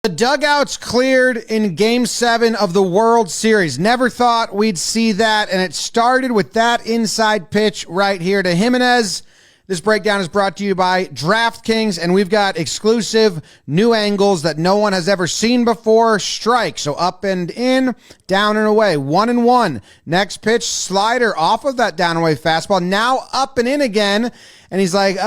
The dugouts cleared in Game 7 of the World Series. Never thought we'd see that, and it started with that inside pitch right here to Jimenez. This breakdown is brought to you by DraftKings, and we've got exclusive new angles that no one has ever seen before. Strike, so up and in, down and away, 1-1. Next pitch, slider off of that down and away fastball, now up and in again. And he's like,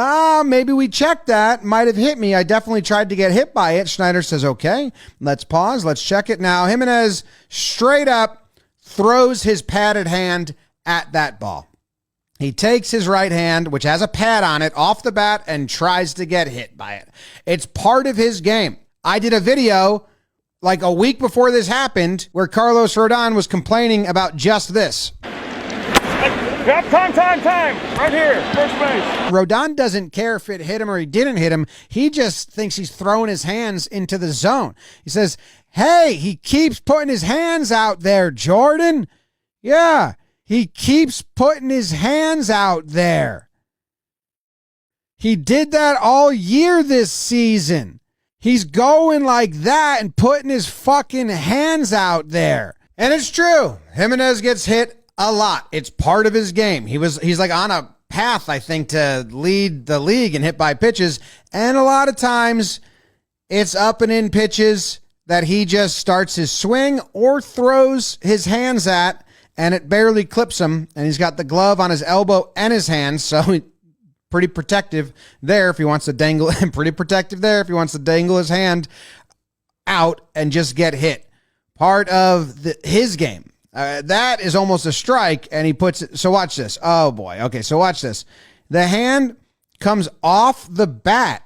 maybe we checked that. Might have hit me. I definitely tried to get hit by it. Schneider says, okay, let's pause. Let's check it now. Jimenez straight up throws his padded hand at that ball. He takes his right hand, which has a pad on it, off the bat and tries to get hit by it. It's part of his game. I did a video like a week before this happened where Carlos Rodon was complaining about just this. Yep, time. Right here, first base. Rodon doesn't care if it hit him or he didn't hit him. He just thinks he's throwing his hands into the zone. He says, hey, he keeps putting his hands out there, Jordan. Yeah, he keeps putting his hands out there. He did that all year this season. He's going like that and putting his fucking hands out there. And it's true. Jimenez gets hit a lot. It's part of his game. He's like on a path, I think, to lead the league in hit by pitches. And a lot of times it's up and in pitches that he just starts his swing or throws his hands at, and it barely clips him. And he's got the glove on his elbow and his hand. So pretty protective there if he wants to dangle, and pretty protective there if he wants to dangle his hand out and just get hit. Part of his game. That is almost a strike, and he puts it. So watch this. Oh, boy. Okay, so watch this. The hand comes off the bat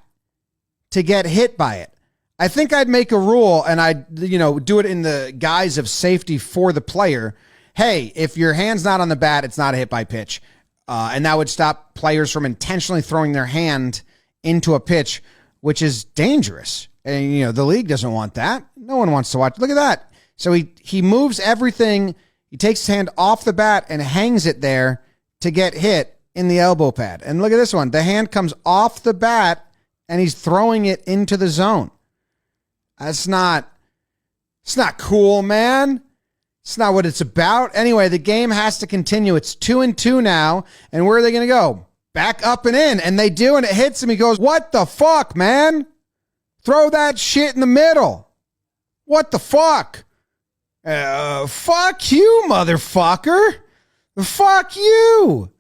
to get hit by it. I think I'd make a rule, and I'd do it in the guise of safety for the player. Hey, if your hand's not on the bat, it's not a hit by pitch. And that would stop players from intentionally throwing their hand into a pitch, which is dangerous. And, the league doesn't want that. No one wants to watch. Look at that. So he moves everything. He takes his hand off the bat and hangs it there to get hit in the elbow pad. And look at this one. The hand comes off the bat and he's throwing it into the zone. It's not cool, man. It's not what it's about. Anyway, the game has to continue. It's 2-2 now. And where are they going to go? Back up and in. And they do, and it hits him. He goes, what the fuck, man? Throw that shit in the middle. What the fuck? Fuck you, motherfucker. Fuck you.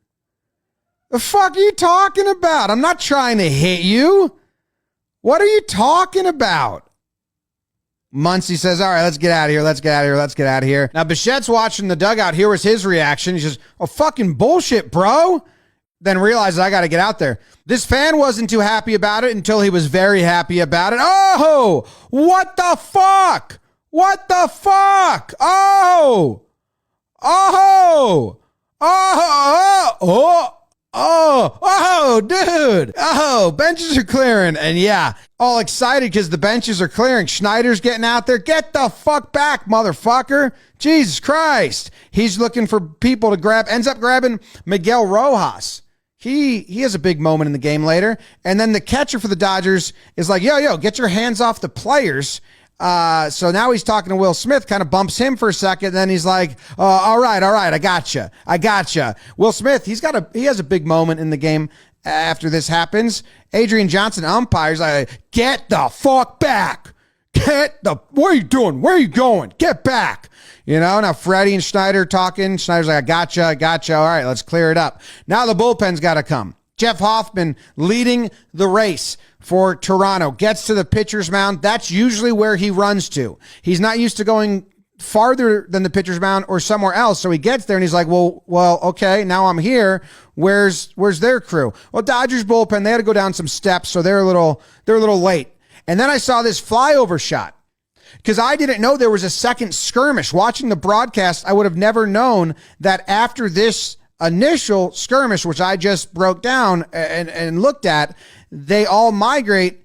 The fuck are you talking about? I'm not trying to hit you. What are you talking about? Muncy says, all right, let's get out of here. Let's get out of here. Now, Bichette's watching the dugout. Here was his reaction. He says, oh, fucking bullshit, bro. Then realizes I got to get out there. This fan wasn't too happy about it until he was very happy about it. Oh, what the fuck? What the fuck? Oh, dude. Oh, benches are clearing. And yeah, all excited because the benches are clearing. Schneider's getting out there. Get the fuck back, motherfucker. Jesus Christ. He's looking for people to grab, ends up grabbing Miguel Rojas. He has a big moment in the game later. And then the catcher for the Dodgers is like, yo, get your hands off the players. So now he's talking to Will Smith, kind of bumps him for a second. Then he's like, all right. I gotcha. Will Smith, he has a big moment in the game after this happens. Adrian Johnson umpires like, get the fuck back. What are you doing? Where are you going? Get back. Now Freddie and Schneider talking. Schneider's like, I gotcha. All right, let's clear it up. Now the bullpen's got to come. Jeff Hoffman leading the race for Toronto, gets to the pitcher's mound. That's usually where he runs to. He's not used to going farther than the pitcher's mound or somewhere else. So he gets there and he's like, well, okay, now I'm here. Where's their crew? Well, Dodgers bullpen, they had to go down some steps, so they're a little late. And then I saw this flyover shot because I didn't know there was a second skirmish. Watching the broadcast, I would have never known that after this initial skirmish, which I just broke down and looked at, they all migrate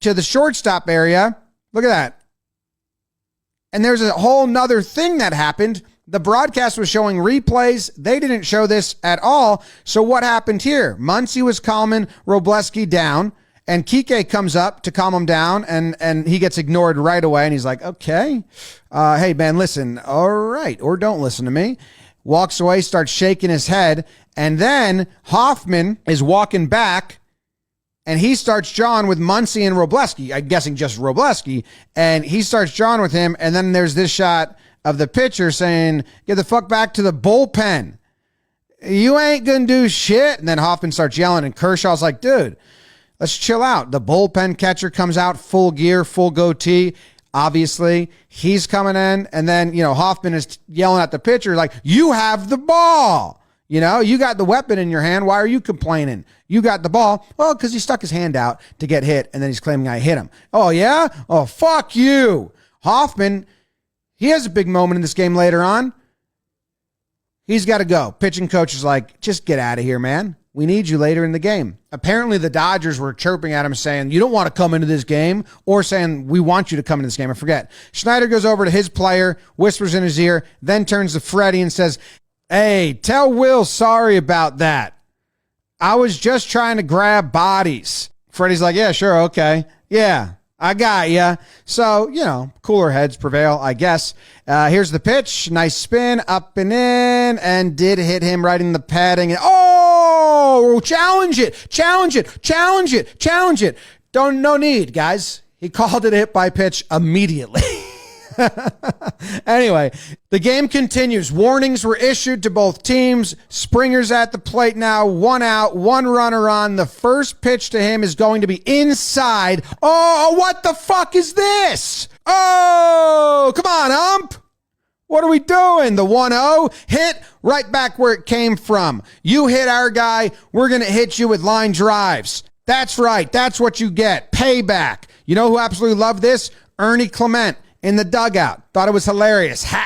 to the shortstop area. Look at that. And there's a whole nother thing that happened. The broadcast was showing replays. They didn't show this at all. So what happened here? Muncy was calming Robleski down, And Kike comes up to calm him down, and he gets ignored right away. And he's like, okay, hey, man, listen. All right. Or don't listen to me. Walks away, starts shaking his head. And then Hoffman is walking back, and he starts jawing with Muncy and Robleski. I'm guessing just Robleski. And he starts jawing with him. And then there's this shot of the pitcher saying, get the fuck back to the bullpen. You ain't going to do shit. And then Hoffman starts yelling, and Kershaw's like, dude, let's chill out. The bullpen catcher comes out full gear, full goatee. Obviously, he's coming in. And then, Hoffman is yelling at the pitcher like, you have the ball. You got the weapon in your hand. Why are you complaining? You got the ball. Well, because he stuck his hand out to get hit, and then he's claiming I hit him. Oh, yeah? Oh, fuck you. Hoffman, he has a big moment in this game later on. He's got to go. Pitching coach is like, just get out of here, man. We need you later in the game. Apparently, the Dodgers were chirping at him saying, you don't want to come into this game, or saying, we want you to come into this game. I forget. Schneider goes over to his player, whispers in his ear, then turns to Freddie and says, hey, tell Will sorry about that. I was just trying to grab bodies. Freddie's like, yeah, sure, okay. Yeah, I got ya. So, cooler heads prevail, I guess. Here's the pitch. Nice spin, up and in, and did hit him right in the padding. Oh, challenge it. No need, guys. He called it a hit by pitch immediately. Anyway, the game continues. Warnings were issued to both teams. Springer's at the plate now. 1 out, 1 runner on. The first pitch to him is going to be inside. Oh, what the fuck is this? Oh, come on, ump. What are we doing? The 1-0 hit right back where it came from. You hit our guy. We're going to hit you with line drives. That's right. That's what you get. Payback. You know who absolutely loved this? Ernie Clement. In the dugout. Thought it was hilarious. Ha!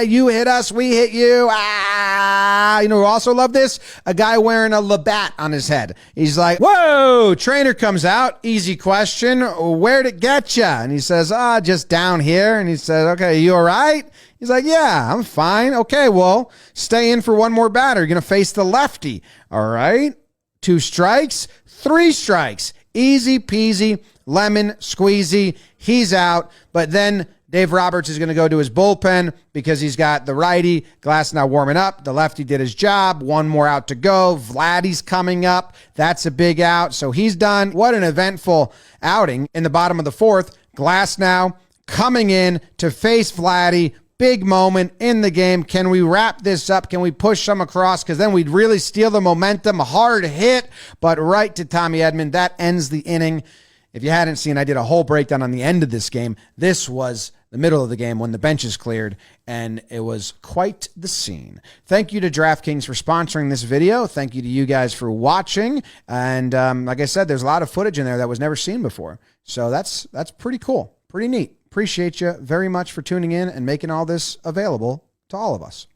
You hit us, we hit you. Ah! You know who also loved this? A guy wearing a Labatt on his head. He's like, whoa! Trainer comes out. Easy question. Where'd it get ya? And he says, just down here. And he says, okay, you all right? He's like, yeah, I'm fine. Okay, well, stay in for one more batter. You're going to face the lefty. All right. 2 strikes, 3 strikes. Easy peasy. Lemon squeezy, he's out. But then Dave Roberts is going to go to his bullpen because he's got the righty. Glass now warming up. The lefty did his job. 1 more out to go. Vladdy's coming up. That's a big out. So he's done. What an eventful outing in the bottom of the 4th. Glass now coming in to face Vladdy. Big moment in the game. Can we wrap this up? Can we push some across? Because then we'd really steal the momentum. Hard hit, but right to Tommy Edman. That ends the inning. If you hadn't seen, I did a whole breakdown on the end of this game. This was the middle of the game when the benches cleared, and it was quite the scene. Thank you to DraftKings for sponsoring this video. Thank you to you guys for watching. And like I said, there's a lot of footage in there that was never seen before. So that's pretty cool, pretty neat. Appreciate you very much for tuning in and making all this available to all of us.